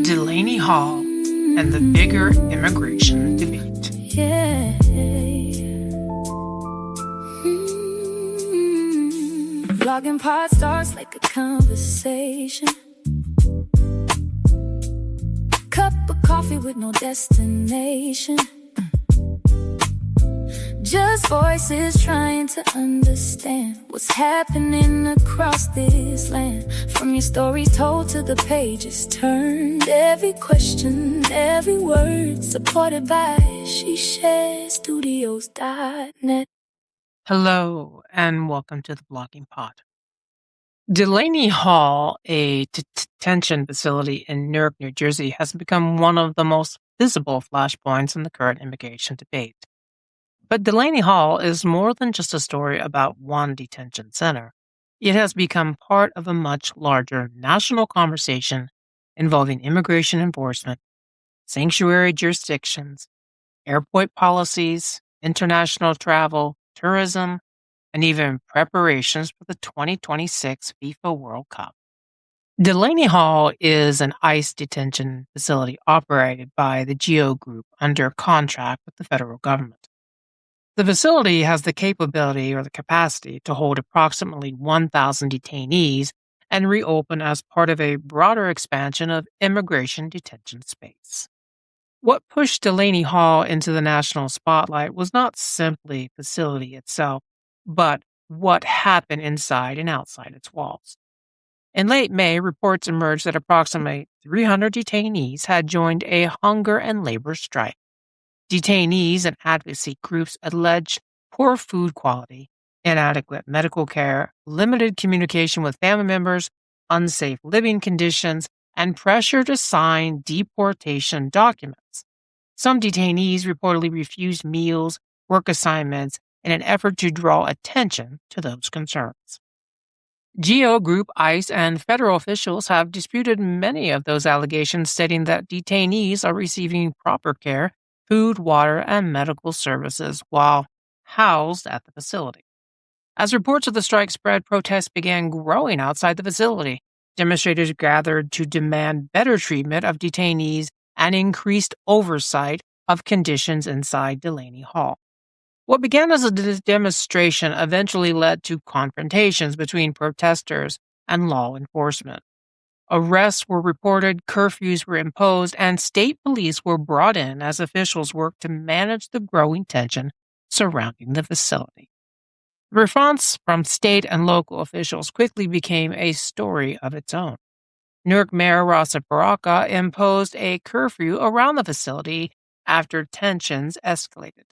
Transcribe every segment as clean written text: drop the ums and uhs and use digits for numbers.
Delaney Hall and the bigger immigration debate. Blogging pod starts like a conversation. Cup of coffee with no destination. Just voices trying to understand what's happening across this land. From your stories told to the pages turned. Every question, every word, supported by SheSharesStudios.net. Hello, and welcome to the Blogging Pod. Delaney Hall, a detention facility in Newark, New Jersey, has become one of the most visible flashpoints in the current immigration debate. But Delaney Hall is more than just a story about one detention center. It has become part of a much larger national conversation involving immigration enforcement, sanctuary jurisdictions, airport policies, international travel, tourism, and even preparations for the 2026 FIFA World Cup. Delaney Hall is an ICE detention facility operated by the GEO Group under contract with the federal government. The facility has the capability or the capacity to hold approximately 1,000 detainees and reopen as part of a broader expansion of immigration detention space. What pushed Delaney Hall into the national spotlight was not simply the facility itself, but what happened inside and outside its walls. In late May, reports emerged that approximately 300 detainees had joined a hunger and labor strike. Detainees and advocacy groups alleged poor food quality, inadequate medical care, limited communication with family members, unsafe living conditions, and pressure to sign deportation documents. Some detainees reportedly refused meals, work assignments, in an effort to draw attention to those concerns. GEO Group, ICE, and federal officials have disputed many of those allegations, stating that detainees are receiving proper care, food, water, and medical services while housed at the facility. As reports of the strike spread, protests began growing outside the facility. Demonstrators gathered to demand better treatment of detainees and increased oversight of conditions inside Delaney Hall. What began as a demonstration eventually led to confrontations between protesters and law enforcement. Arrests were reported, curfews were imposed, and state police were brought in as officials worked to manage the growing tension surrounding the facility. The response from state and local officials quickly became a story of its own. Newark Mayor Rasa Baraka imposed a curfew around the facility after tensions escalated.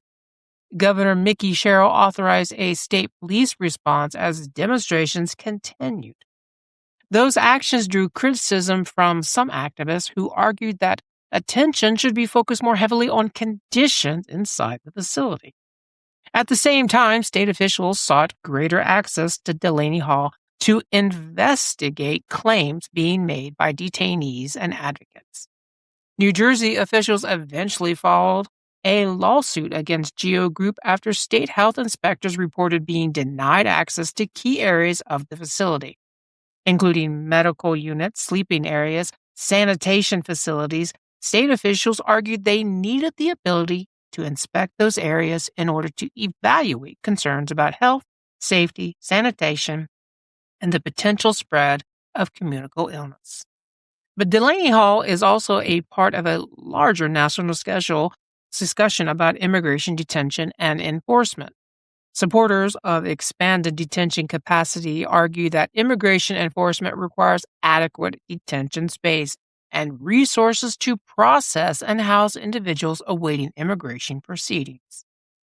Governor Mickey Sherrill authorized a state police response as demonstrations continued. Those actions drew criticism from some activists who argued that attention should be focused more heavily on conditions inside the facility. At the same time, state officials sought greater access to Delaney Hall to investigate claims being made by detainees and advocates. New Jersey officials eventually filed a lawsuit against GEO Group after state health inspectors reported being denied access to key areas of the facility, including medical units, sleeping areas, sanitation facilities. State officials argued they needed the ability to inspect those areas in order to evaluate concerns about health, safety, sanitation, and the potential spread of communicable illness. But Delaney Hall is also a part of a larger national discussion about immigration detention and enforcement. Supporters of expanded detention capacity argue that immigration enforcement requires adequate detention space and resources to process and house individuals awaiting immigration proceedings.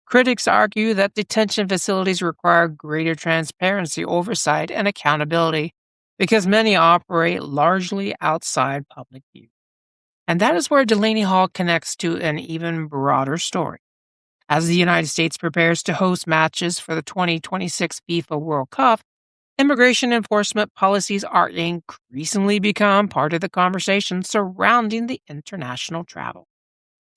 Critics argue that detention facilities require greater transparency, oversight, and accountability because many operate largely outside public view. And that is where Delaney Hall connects to an even broader story. As the United States prepares to host matches for the 2026 FIFA World Cup, immigration enforcement policies are increasingly become part of the conversation surrounding the international travel.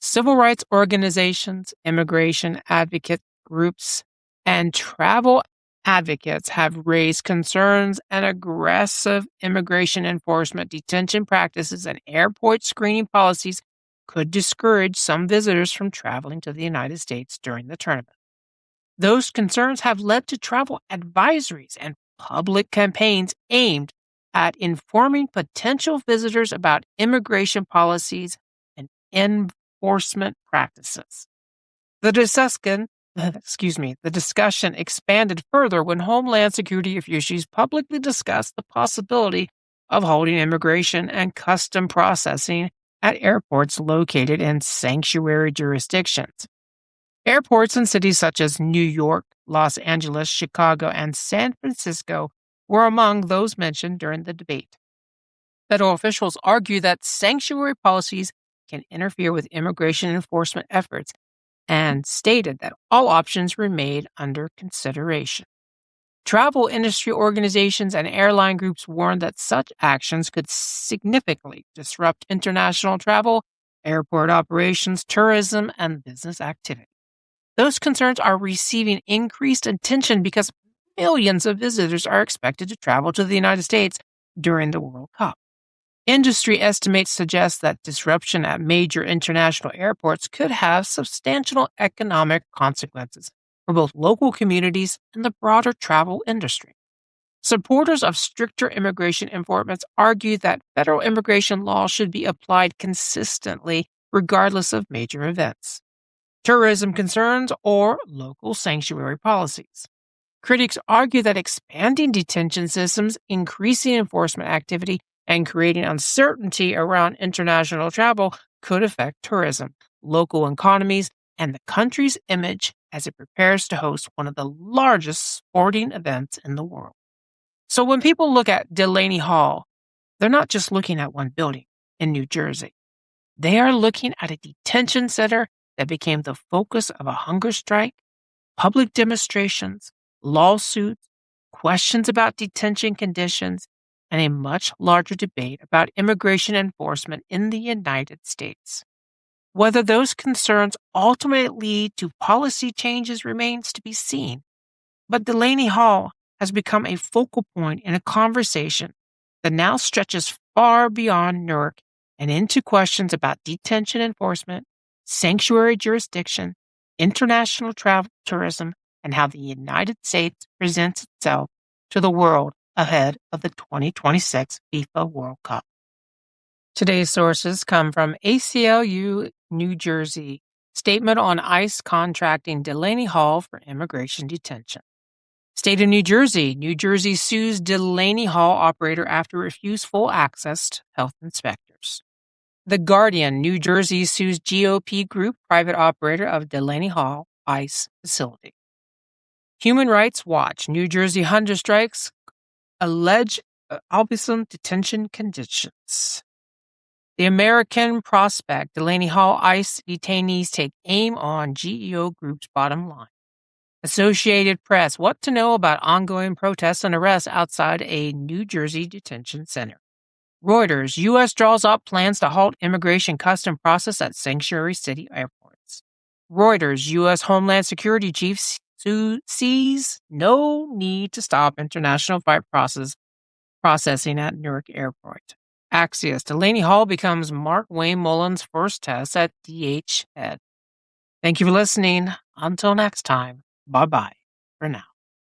Civil rights organizations, immigration advocate groups, and travel Advocates have raised concerns and aggressive immigration enforcement, detention practices, and airport screening policies could discourage some visitors from traveling to the United States during the tournament. Those concerns have led to travel advisories and public campaigns aimed at informing potential visitors about immigration policies and enforcement practices. The discussion expanded further when Homeland Security officials publicly discussed the possibility of holding immigration and custom processing at airports located in sanctuary jurisdictions. Airports in cities such as New York, Los Angeles, Chicago, and San Francisco were among those mentioned during the debate. Federal officials argue that sanctuary policies can interfere with immigration enforcement efforts and stated that all options remain under consideration. Travel industry organizations and airline groups warned that such actions could significantly disrupt international travel, airport operations, tourism, and business activity. Those concerns are receiving increased attention because millions of visitors are expected to travel to the United States during the World Cup. Industry estimates suggest that disruption at major international airports could have substantial economic consequences for both local communities and the broader travel industry. Supporters of stricter immigration enforcement argue that federal immigration law should be applied consistently regardless of major events, tourism concerns, or local sanctuary policies. Critics argue that expanding detention systems, increasing enforcement activity, and creating uncertainty around international travel could affect tourism, local economies, and the country's image as it prepares to host one of the largest sporting events in the world. So when people look at Delaney Hall, they're not just looking at one building in New Jersey. They are looking at a detention center that became the focus of a hunger strike, public demonstrations, lawsuits, questions about detention conditions, and a much larger debate about immigration enforcement in the United States. Whether those concerns ultimately lead to policy changes remains to be seen, but Delaney Hall has become a focal point in a conversation that now stretches far beyond Newark and into questions about detention enforcement, sanctuary jurisdiction, international travel tourism, and how the United States presents itself to the world ahead of the 2026 FIFA World Cup. Today's sources come from ACLU New Jersey, Statement on ICE Contracting Delaney Hall for Immigration Detention. State of New Jersey sues Delaney Hall operator after refused full access to health inspectors. The Guardian, New Jersey sues GOP group private operator of Delaney Hall ICE facility. Human Rights Watch, New Jersey hunger strikes allege Albison detention conditions. The American Prospect, Delaney Hall ICE detainees take aim on GEO group's bottom line. Associated Press, what to know about ongoing protests and arrests outside a New Jersey detention center. Reuters, U.S. draws up plans to halt immigration custom process at sanctuary city airports. Reuters, U.S. Homeland Security chief sees no need to stop international flight processing at Newark Airport. Axios, Delaney Hall becomes Mark Wayne Mullen's first test at DH head. Thank you for listening. Until next time, bye-bye for now.